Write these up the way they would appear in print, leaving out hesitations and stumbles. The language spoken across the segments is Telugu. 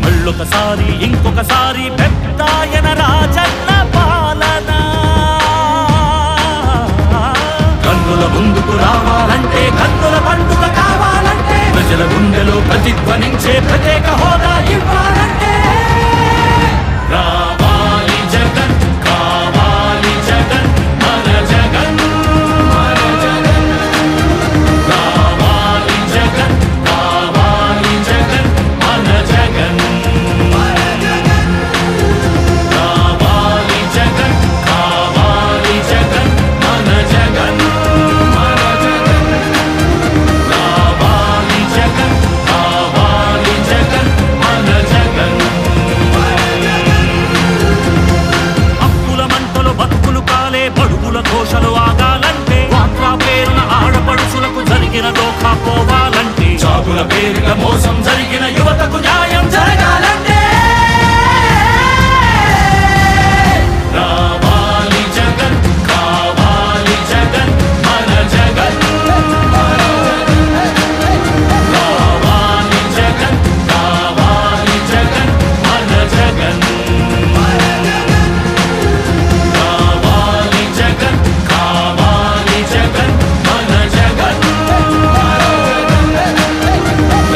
మళ్ళొకసారి ఇంకొకసారి పెద్దాయన రాజన్న పాలన కన్నుల ముందుకు రావాలంటే కన్నుల పండుగ కావాలంటే ప్రజల గుండెలో ప్రతిధ్వనించే ప్రత్యేక హోదా ఇవ్వాలంటే రావాలి జగన్ కావాలి జగన్ మన జగన్ రావాలి జగన్ కావాలి జగన్ మన జగన్ రావాలి జగన్ కావాలి జగన్ మన జగన్ రావాలి జగన్ కావాలి జగన్ మన జగన్ అప్పుల మంటలు బతుకులు కాలే బడుగుల ఘోషలు ఆగాలంటే వాట్రా పేరున ఆడపడుచులకు జరిగిన దోఖా పోవాలంటే జాబుల పేరున మోసం జరిగిన యువతకు న్యాయం జరగాలంటే రావాలి జగన్ కావాలి జగన్ మన జగన్ రావాలి జగన్ కావాలి జగన్ మన జగన్ రావాలి జగన్ కావాలి జగన్ మన జగన్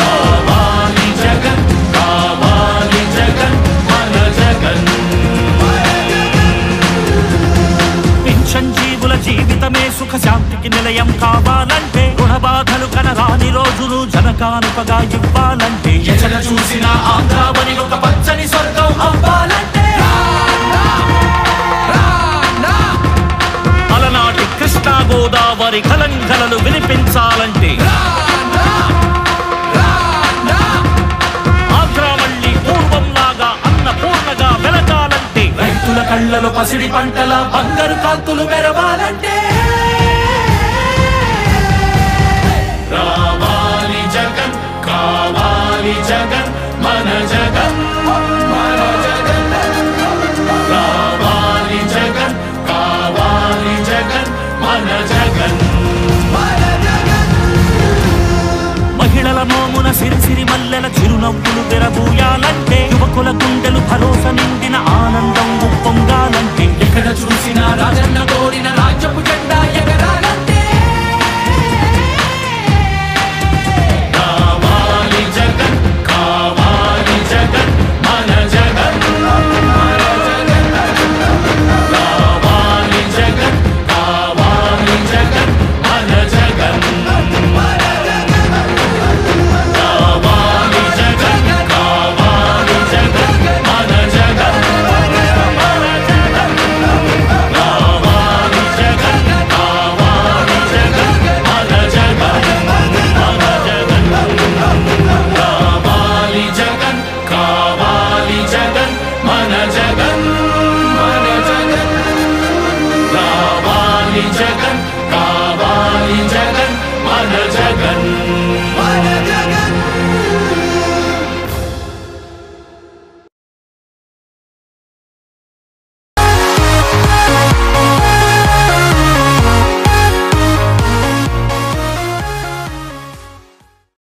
రావాలి జగన్ కావాలి జగన్ మన జగన్ పింఛన్ జీవుల జీవితమే సుఖ శాంతికి నిలయం కావాలంటే రుణ బాధలు కనరాని రోజులు జనకానుకగా ఇవ్వాలంటే ఎక్కడ చూసినా ఆంధ్రావని ఒక పచ్చని స్వర్గం అవ్వాలంటే అలనాటి కృష్ణా గోదావరి కలంకలలు వినిపించాలంటే ఆంధ్రా మళ్ళీ పూర్వంలాగా అన్నపూర్ణగా వెలగాలంటే రైతుల కళ్ళలో పసిడి పంటల బంగారు కాంతులు మెరవాలంటే